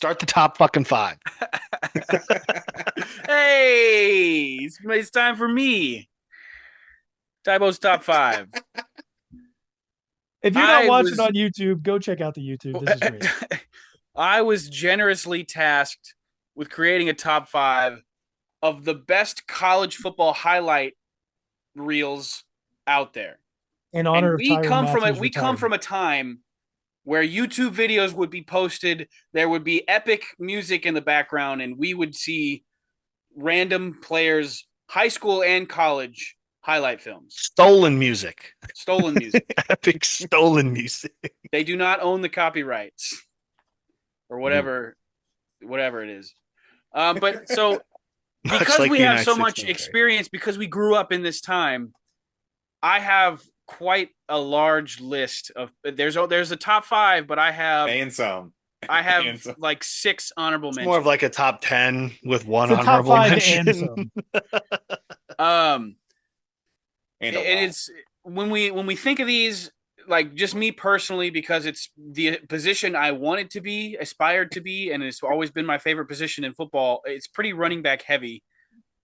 Start the top fucking five. Hey, it's time for me. Tybo's top five. If you're not I watching was on YouTube, go check out the YouTube. This is great. I was generously tasked with creating a top five of the best college football highlight reels out there. In And honor of Tyrann Matthew's we come from retirement. a time where YouTube videos would be posted, there would be epic music in the background, and we would see random players, high school and college highlight films. Stolen music. Stolen music. Epic stolen music. They do not own the copyrights or whatever it is. But so Much because like we the have United so States much military. experience, because we grew up in this time, I have quite a large list of there's a top five, but And some. I And have some. like six honorable It's more of mentions. like a top 10 with one It's a top honorable five and mention. some. Um And a and lot. it's when we think of these, like, just me personally, because it's the position I wanted to be, aspired to be, and it's always been my favorite position in football. It's pretty running back heavy.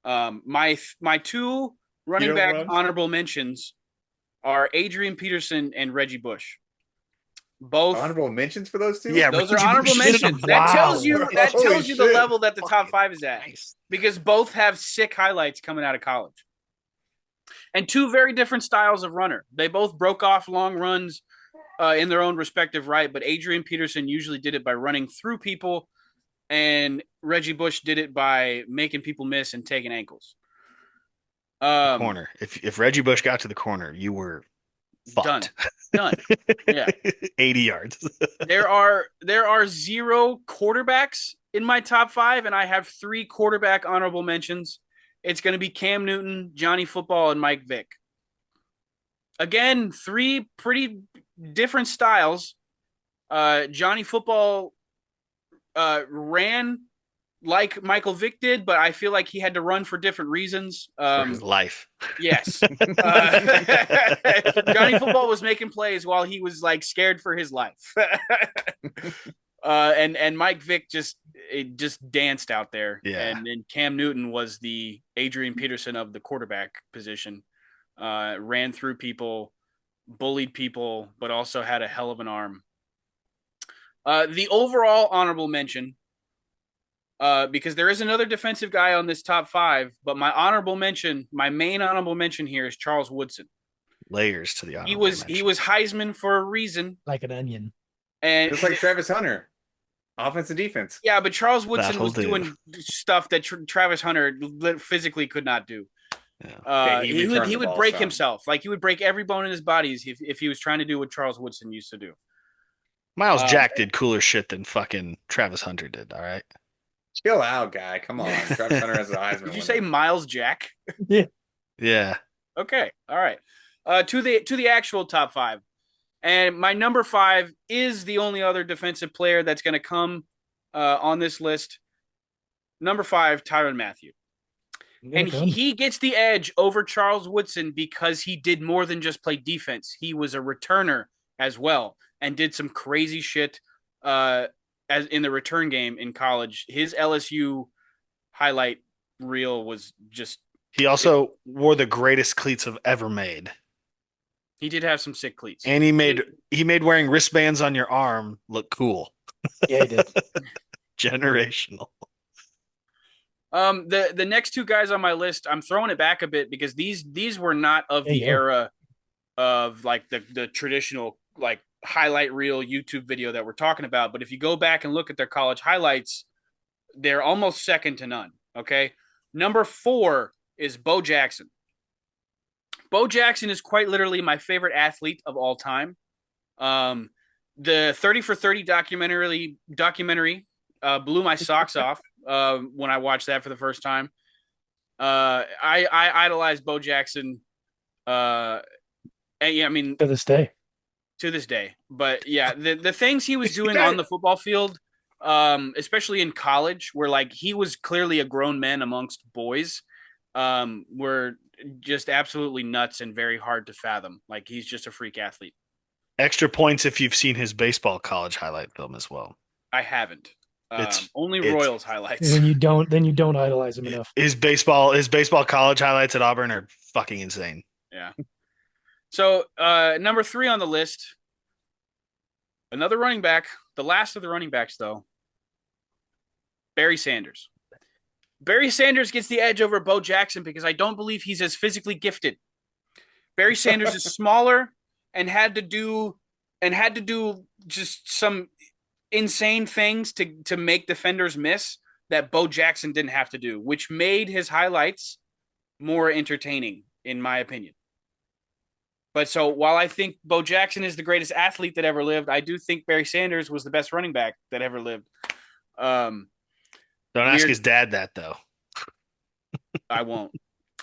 My two You running don't back run? honorable mentions are Adrian Peterson and Reggie Bush. Both Honorable mentions for those two? Yeah, those are Reggie honorable Bush is mentions. That tells Wow. you that Holy tells you the shit. level that the top fucking five is at, Christ. because both have sick highlights coming out of college. And two very different styles of runner. They both broke off long runs in their own respective right, but Adrian Peterson usually did it by running through people, and Reggie Bush did it by making people miss and taking ankles. Corner. If Reggie Bush got to the corner, you were Done, fucked. done. Yeah, 80 yards. there are zero quarterbacks in my top five, and I have three quarterback honorable mentions. It's going to be Cam Newton, Johnny Football, and Mike Vick. Again, three pretty different styles. Johnny Football ran like Michael Vick did, but I feel like he had to run for different reasons. For his life. Yes. Johnny Football was making plays while he was like scared for his life. And Mike Vick just danced out there. Yeah. And then Cam Newton was the Adrian Peterson of the quarterback position. Ran through people, bullied people, but also had a hell of an arm. The overall honorable mention, because there is another defensive guy on this top five, but my main honorable mention here is Charles Woodson. Layers to the He honorable was mention. Heisman for a reason, Like an onion. and Just like Travis Hunter. Offense and defense. yeah, but Charles Woodson That'll was do. doing stuff that Travis Hunter physically could not do. Yeah. Okay, he returned he the would ball break some. himself. Like, he would break every bone in his body if he was trying to do what Charles Woodson used to do. Miles Jack did cooler shit than fucking Travis Hunter did, all right? Chill out, guy. Come on. Travis Hunter has a Heisman Did you winner. say Miles Jack? Yeah. Yeah. Okay, all right. To the actual top five, and my number five is the only other defensive player that's going to come on this list. Number five, Tyrann Mathieu. And he gets the edge over Charles Woodson because he did more than just play defense. He was a returner as well and did some crazy shit as in the return game in college. His LSU highlight reel was just. He also wore the greatest cleats I've ever made. He did have some sick cleats. And he made wearing wristbands on your arm look cool. Yeah, he did. Generational. The next two guys on my list, I'm throwing it back a bit because these were not of the era of like the traditional like highlight reel YouTube video that we're talking about. But if you go back and look at their college highlights, they're almost second to none. Okay. Number 4 is Bo Jackson. Bo Jackson is quite literally my favorite athlete of all time. The 30 for 30 documentary blew my socks off when I watched that for the first time. I idolized Bo Jackson. And yeah, I mean, To this day. But yeah, the things he was doing on the football field, especially in college, where like he was clearly a grown man amongst boys, were just absolutely nuts and very hard to fathom. Like, he's just a freak athlete. Extra points if you've seen his baseball college highlight film as well. I haven't. It's Only it's Royals highlights. Then you don't idolize him enough. his baseball college highlights at Auburn are fucking insane. Yeah. So number 3 on the list, another running back, the last of the running backs though, Barry Sanders. Barry Sanders gets the edge over Bo Jackson because I don't believe he's as physically gifted. Barry Sanders is smaller and had to do just some insane things to make defenders miss that Bo Jackson didn't have to do, which made his highlights more entertaining, in my opinion. But so while I think Bo Jackson is the greatest athlete that ever lived, I do think Barry Sanders was the best running back that ever lived. Don't ask his dad that though. I won't.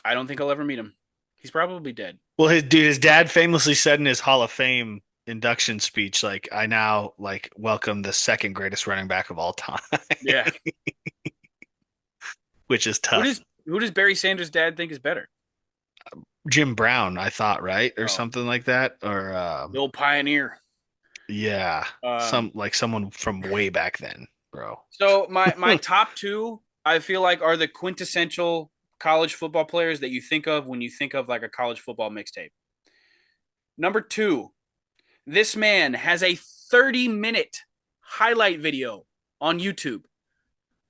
I don't think I'll ever meet him. He's probably dead. Well, his dad famously said in his Hall of Fame induction speech, like, I now like welcome the second greatest running back of all time. Yeah. Which is tough. Who does Barry Sanders' dad think is better? Jim Brown, I thought, right? Or something like that. Or Bill Pioneer. Yeah. Someone from way back then, bro. So my top 2, I feel like, are the quintessential college football players that you think of when you think of like a college football mixtape. Number 2, this man has a 30-minute highlight video on YouTube.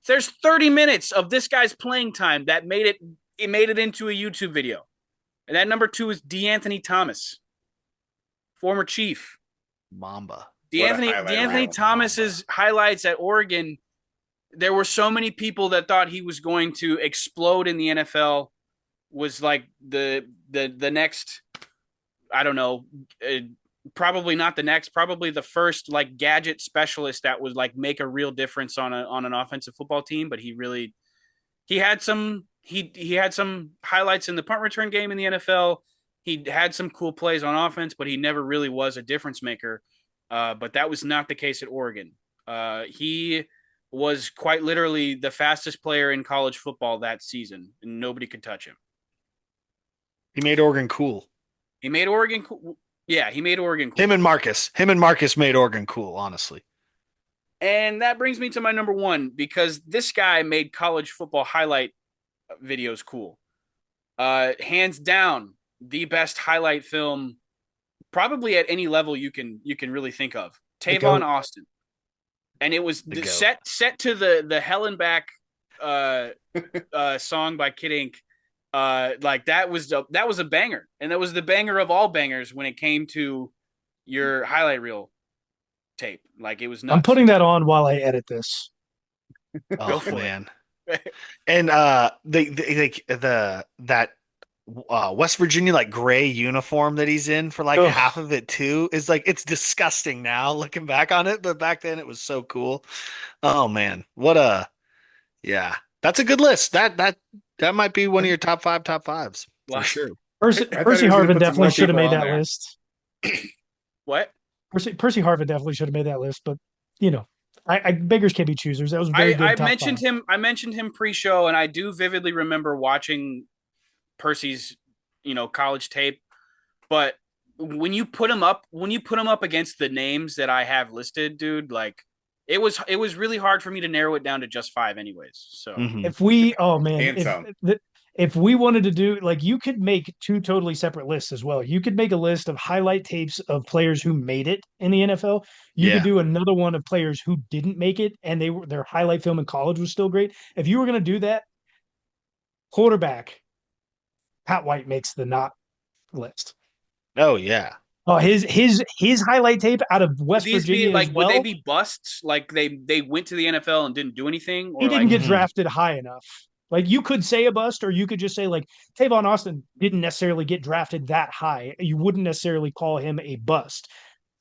There's 30 minutes of this guy's playing time that made it into a YouTube video. And that number 2 is DeAnthony Thomas, former Chief. Mamba. DeAnthony Thomas's highlights at Oregon, there were so many people that thought he was going to explode in the NFL, was like the next, I don't know, probably not the next, probably the first like gadget specialist that would like make a real difference on an offensive football team. But he had some highlights in the punt return game in the NFL. He had some cool plays on offense, but he never really was a difference maker. But that was not the case at Oregon. He was quite literally the fastest player in college football that season, and nobody could touch him. He made Oregon cool. He made Oregon cool. Yeah, he made Oregon cool. Him and Marcus made Oregon cool, honestly. And that brings me to my number 1, because this guy made college football highlight videos cool. Hands down, the best highlight film probably at any level you can really think of. Tavon Austin. And it was set to the Hellenbach song by Kid Ink. Like that was a banger, and that was the banger of all bangers when it came to your highlight reel tape. Like it was nuts. I'm putting that on while I edit this. Oh man. And that West Virginia like gray uniform that he's in for like half of it too is like, it's disgusting now looking back on it, but back then it was so cool. Oh man, yeah, that's a good list. That might be one of your top fives for sure. Percy Harvin definitely should have made that list. What? Percy Harvin definitely should have made that list, but you know, I beggars can't be choosers. That was very good. I mentioned him pre-show, and I do vividly remember watching Percy's, college tape. But when you put him up against the names that I have listed, dude, like it was really hard for me to narrow it down to just 5 anyways. So if we if we wanted to do, like, you could make 2 totally separate lists as well. You could make a list of highlight tapes of players who made it in the NFL. You could do another one of players who didn't make it and their highlight film in college was still great. If you were going to do that, quarterback Pat White makes the not list. Oh yeah. Oh, his highlight tape out of West Virginia as well. Would they be busts? Like they went to the NFL and didn't do anything? Or he didn't get drafted high enough. Like, you could say a bust, or you could just say, like, Tavon Austin didn't necessarily get drafted that high. You wouldn't necessarily call him a bust.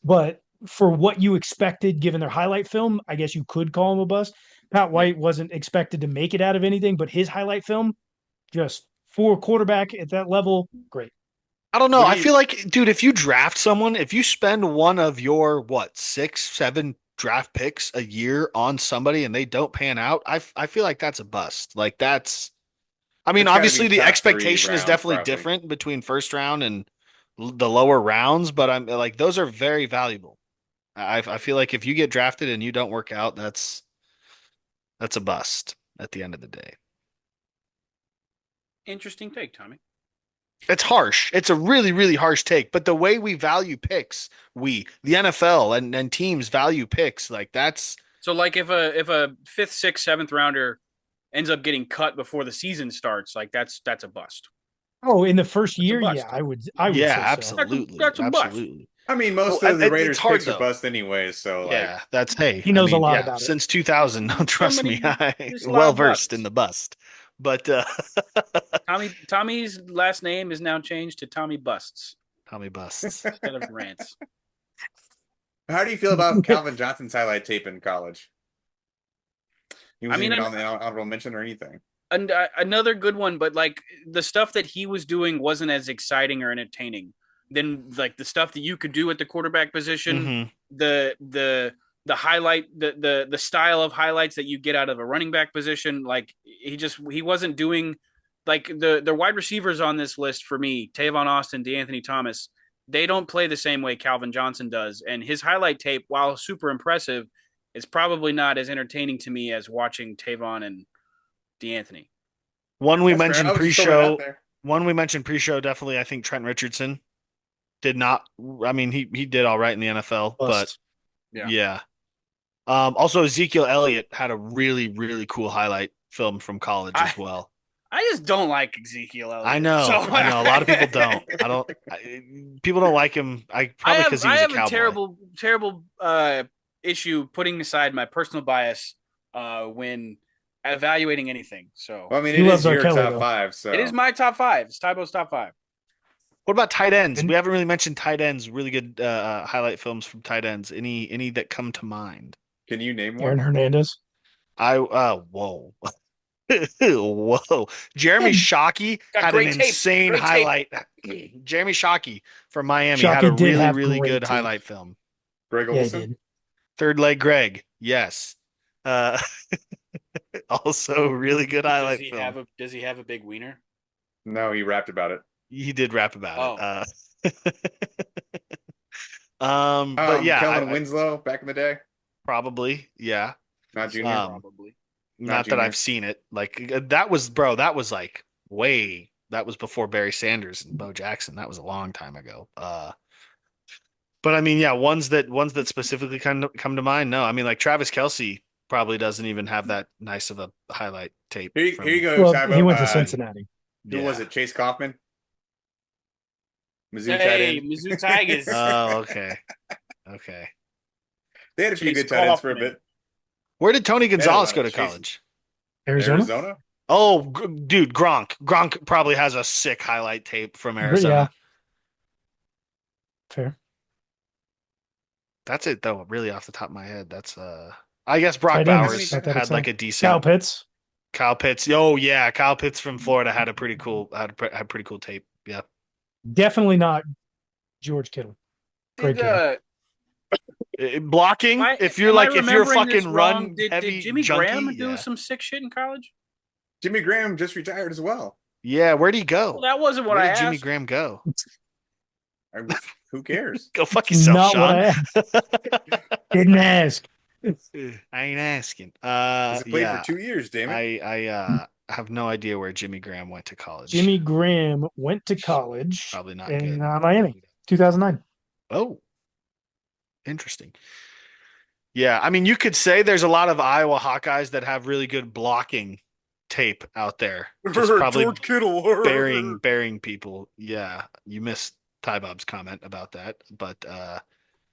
But for what you expected, given their highlight film, I guess you could call him a bust. Pat White wasn't expected to make it out of anything, but his highlight film, just for a quarterback at that level, great. I don't know. I feel like, dude, if you draft someone, if you spend one of your, 6, 7 draft picks a year on somebody and they don't pan out, I feel like that's a bust. Like obviously the expectation is definitely different between first round and the lower rounds, but I'm like, those are very valuable. I feel like if you get drafted and you don't work out, that's That's a bust at the end of the day. Interesting take, Tommy. It's harsh. It's a really, really harsh take. But the way we value picks, the NFL and teams value picks, like that's so like if a fifth, sixth, seventh rounder ends up getting cut before the season starts, like that's a bust. Oh, in the first That's a year, bust. yeah, I would say so. absolutely, That's a bust. absolutely. I mean, most Well, of the it's Raiders hard picks are though. bust anyways, so Yeah, that's hey. He I knows a mean, lot yeah, about it. since 2000. Trust me, I There's a lot well of versed busts. in the bust. But Tommy's last name is now changed to Tommy Busts Tommy busts. instead of Rants. How do you feel about Calvin Johnson's highlight tape in college? He I wasn't mean, even on the honorable mention or anything. and another good one, but like the stuff that he was doing wasn't as exciting or entertaining than like the stuff that you could do at the quarterback position. Mhm. The highlight, the style of highlights that you get out of a running back position. Like he wasn't doing like the wide receivers on this list for me, Tavon Austin, DeAnthony Thomas. They don't play the same way Calvin Johnson does, and his highlight tape, while super impressive, is probably not as entertaining to me as watching Tavon and DeAnthony. One we That's fair. mentioned I was just throwing it out pre-show. there. One we mentioned pre-show. Definitely, I think Trent Richardson did not. I mean, he did all right in the NFL, but Bust. yeah. Also, Ezekiel Elliott had a really, really cool highlight film from college I as well. I just don't like Ezekiel Elliott. I know, So I know. A lot of people don't. People don't like him. Probably because he was a a cowboy. terrible issue putting aside my personal bias when evaluating anything. So Well, I mean, He it loves is R. your Kelly, top though. five, so it is my top five. It's Tybo's top five. What about tight ends? And We haven't really mentioned tight ends. Really good highlight films from tight ends. Any that come to mind? can you name Aaron one? Hernandez. Whoa. Whoa. Jeremy Shockey Got had an great tape. insane Great tape. highlight. Jeremy Shockey from Miami had a Shockey did really, have really great good tape. highlight film. Greg Yeah, he Olson? did. Third leg Greg. Yes. Uh, also really good highlight film. Does he have a big wiener? No, he rapped about it. He did rap about Oh. it. But yeah, Kellen Winslow back in the day, probably, yeah. not junior. Probably. Not that junior. I've seen it. Like that was, bro. That was like way. That was before Barry Sanders and Bo Jackson. That was a long time ago. But I mean, yeah, ones that specifically come to mind. No, I mean, like Travis Kelce probably doesn't even have that nice of a highlight tape. Here you go, Well, Tybo. he went to Cincinnati. Who was it? Chase Kaufman? Mizzou tight Hey, end. Mizzou Tigers. Oh, okay, okay. They had a few Chase good tight ends for a Kaufman. bit. Where did Tony Gonzalez lot go of to chasing. college? Arizona. Oh, dude, Gronk. Gronk probably has a sick highlight tape from Arizona. Yeah. Fair. That's it though. Really off the top of my head. That's I guess Brock Tight ends, Bowers not that had like exciting. a decent Kyle Pitts. Kyle Pitts. Oh yeah, Kyle Pitts from Florida had pretty cool tape. Yeah. Definitely not George Kittle. Great Did, Blocking. If you're remembering this fucking wrong? run Did heavy Jimmy junkie, Graham do yeah. some sick shit in college? Jimmy Graham just retired as well. Yeah, where'd he go? Well, that wasn't what Where I did asked. Jimmy Graham go? Who cares? Go fuck yourself, Not Sean. what I asked. Didn't ask. I ain't asking. He's played Yeah. for 2 years, damn it. I have no idea where Jimmy Graham went to college. Jimmy Graham went to college Probably not in good. Miami, 2009. Oh, interesting. Yeah, I mean, you could say there's a lot of Iowa Hawkeyes that have really good blocking tape out there. Just probably George Kittle burying people. Yeah, you missed Ty Bob's comment about that, but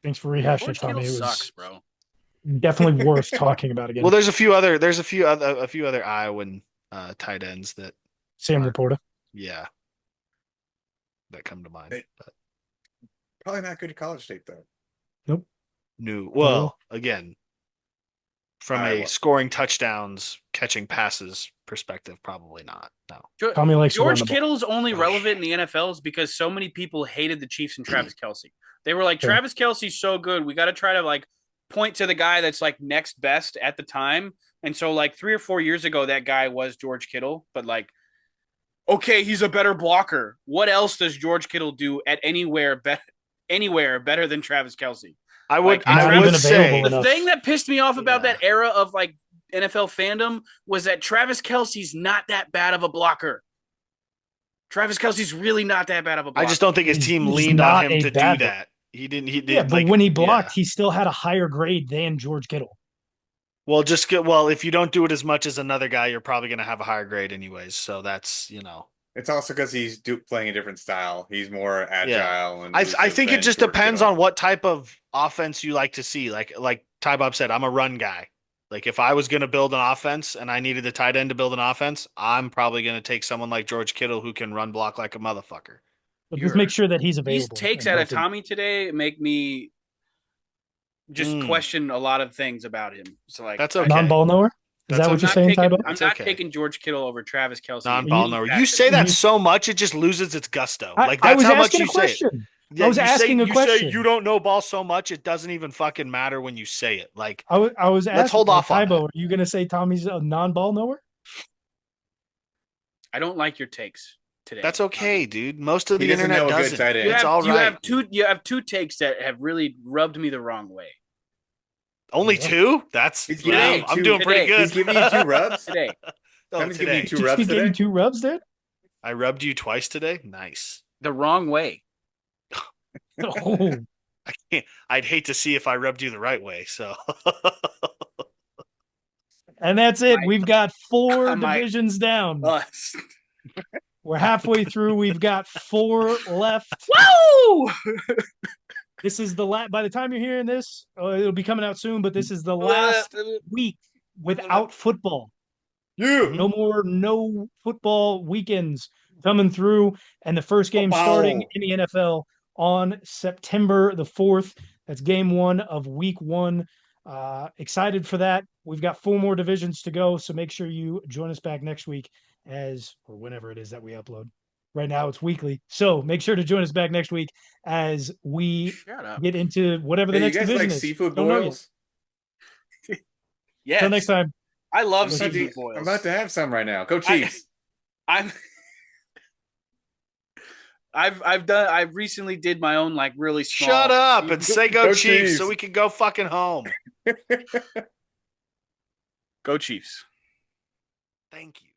Thanks for rehashing George it, Tommy. Kittle It was sucks, bro. definitely worth talking about again. well, there's a few other Iowan tight ends that Sam Laporta. yeah, that come to mind. But Probably not good at college tape though. Nope. new. Well, again, from a scoring touchdowns, catching passes perspective, probably not. No. Tommy likes George Kittle's only relevant in the NFL is because so many people hated the Chiefs and Travis Kelce. They were like, Travis Kelce's so good. We got to try to like point to the guy that's like next best at the time. And so like 3 or 4 years ago, that guy was George Kittle. But like, okay, he's a better blocker. What else does George Kittle do at anywhere better than Travis Kelce? I would Like, say the thing that pissed me off about that era of like NFL fandom was that Travis Kelce's not that bad of a blocker. Travis Kelce's really not that bad of a blocker. I just don't think his team He's leaned on not him a to bad do one. that. He didn't. He Yeah, did but like when he blocked, he still had a higher grade than George Kittle. Well, if you don't do it as much as another guy, you're probably going to have a higher grade anyways. So that's, It's also because he's playing a different style. He's more yeah. agile and I elusive think it than just George depends Kittle. on what type of offense you like to see. Like Ty Bob said, I'm a run guy. Like if I was going to build an offense and I needed a tight end to build an offense, I'm probably going to take someone like George Kittle who can run block like a motherfucker. But just make sure that he's These available. takes out of Tommy today make me just question a lot of things about him. So like that's okay. Non-ball knower? Is that what you're saying, Ty Bob? I'm not taking George Kittle over Travis Kelce. Non-ball knower. You say that so much, it just loses its gusto. Like that's how much you say it. Yeah, I was asking a question. You say you don't know ball so much, it doesn't even fucking matter when you say it. Like I was asking. Let's hold off on that. Are you going to say Tommy's a non-ball knower? I don't like your takes today. That's okay, dude. Most of the internet know doesn't. A good tight end. It's all right. You have two takes that have really rubbed me the wrong way. Only two? That's I'm doing pretty good. He's giving you 2 rubs today. Tommy's giving you 2 rubs today. Gave you 2 rubs, dude. I rubbed you twice today. Nice. The wrong way. Oh. I can't. I'd hate to see if I rubbed you the right way. So. And that's it. We've got 4 divisions down. We're halfway through. We've got 4 left. Woo! This is the last. By the time you're hearing this, it'll be coming out soon. But this is the last week without football. Yeah. No football weekends coming through, and the first game starting in the NFL on September the 4th. That's game 1 of week 1. Excited for that. We've got 4 more divisions to go, so make sure you join us back next week or whenever it is that we upload. Right now it's weekly. So make sure to join us back next week as we get into whatever the next division is. Seafood boils? Yes. Until next time. I love seafood boils. I'm about to have some right now. Go Chiefs. I recently did my own like really small. Shut up and say go Chiefs so we can go fucking home. Go Chiefs. Thank you.